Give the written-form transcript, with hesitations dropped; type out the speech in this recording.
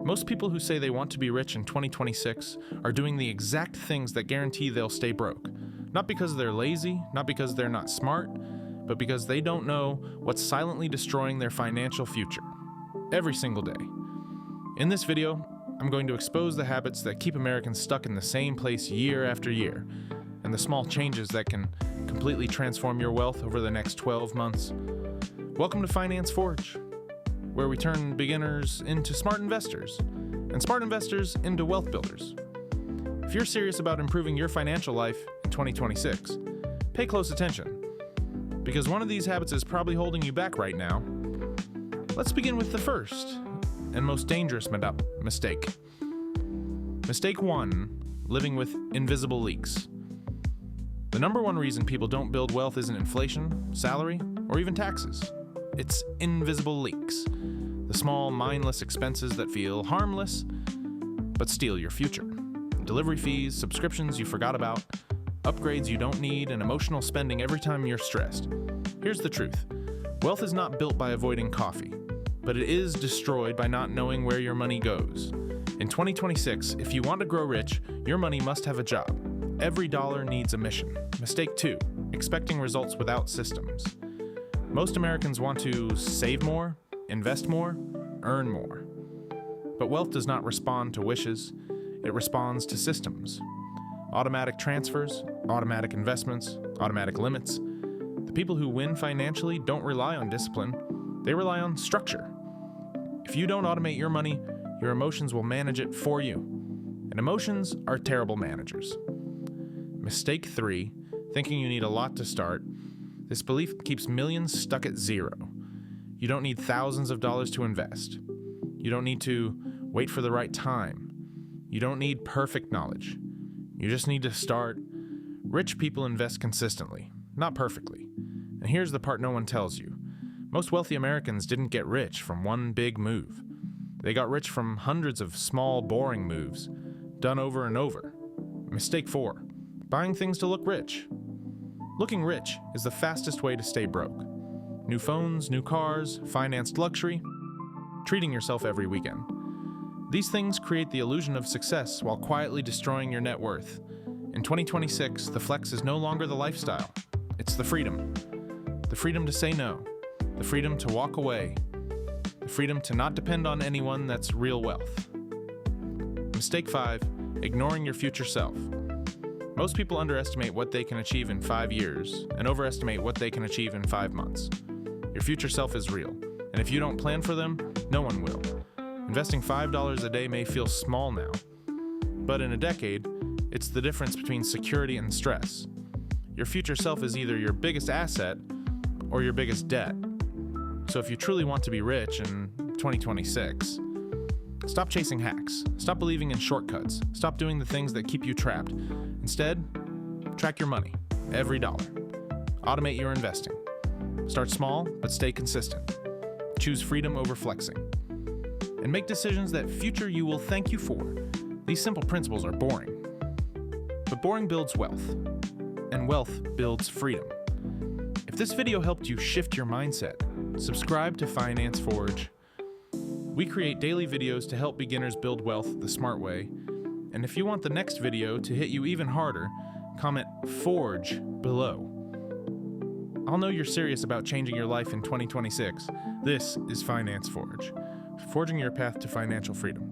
Most people who say they want to be rich in 2026 are doing the exact things that guarantee they'll stay broke. Not because they're lazy, not because they're not smart, but because they don't know what's silently destroying their financial future. Every single day. In this video, I'm going to expose the habits that keep Americans stuck in the same place year after year, and the small changes that can completely transform your wealth over the next 12 months. Welcome to Finance Forge, where we turn beginners into smart investors, and smart investors into wealth builders. If you're serious about improving your financial life in 2026, pay close attention, because one of these habits is probably holding you back right now. Let's begin with the first and most dangerous mistake. Mistake 1, living with invisible leaks. The number one reason people don't build wealth isn't inflation, salary, or even taxes. It's invisible leaks. The small, mindless expenses that feel harmless, but steal your future. Delivery fees, subscriptions you forgot about, upgrades you don't need, and emotional spending every time you're stressed. Here's the truth. Wealth is not built by avoiding coffee, but it is destroyed by not knowing where your money goes. In 2026, if you want to grow rich, your money must have a job. Every dollar needs a mission. Mistake 2, expecting results without systems. Most Americans want to save more, invest more, earn more. But wealth does not respond to wishes, it responds to systems. Automatic transfers, automatic investments, automatic limits. The people who win financially don't rely on discipline, they rely on structure. If you don't automate your money, your emotions will manage it for you. And emotions are terrible managers. Mistake 3, thinking you need a lot to start. This belief keeps millions stuck at zero. You don't need thousands of dollars to invest. You don't need to wait for the right time. You don't need perfect knowledge. You just need to start. Rich people invest consistently, not perfectly. And here's the part no one tells you. Most wealthy Americans didn't get rich from one big move. They got rich from hundreds of small, boring moves, done over and over. Mistake 4, buying things to look rich. Looking rich is the fastest way to stay broke. New phones, new cars, financed luxury, treating yourself every weekend. These things create the illusion of success while quietly destroying your net worth. In 2026, the flex is no longer the lifestyle. It's the freedom. The freedom to say no. The freedom to walk away. The freedom to not depend on anyone. That's real wealth. Mistake 5, ignoring your future self. Most people underestimate what they can achieve in 5 years and overestimate what they can achieve in 5 months. Your future self is real, and if you don't plan for them, no one will. Investing $5 a day may feel small now, but in a decade, it's the difference between security and stress. Your future self is either your biggest asset or your biggest debt. So if you truly want to be rich in 2026, stop chasing hacks. Stop believing in shortcuts. Stop doing the things that keep you trapped. Instead, track your money, every dollar. Automate your investing. Start small, but stay consistent. Choose freedom over flexing. And make decisions that future you will thank you for. These simple principles are boring. But boring builds wealth, and wealth builds freedom. If this video helped you shift your mindset, subscribe to Finance Forge. We create daily videos to help beginners build wealth the smart way. And if you want the next video to hit you even harder, comment FORGE below. I'll know you're serious about changing your life in 2026. This is Finance Forge, forging your path to financial freedom.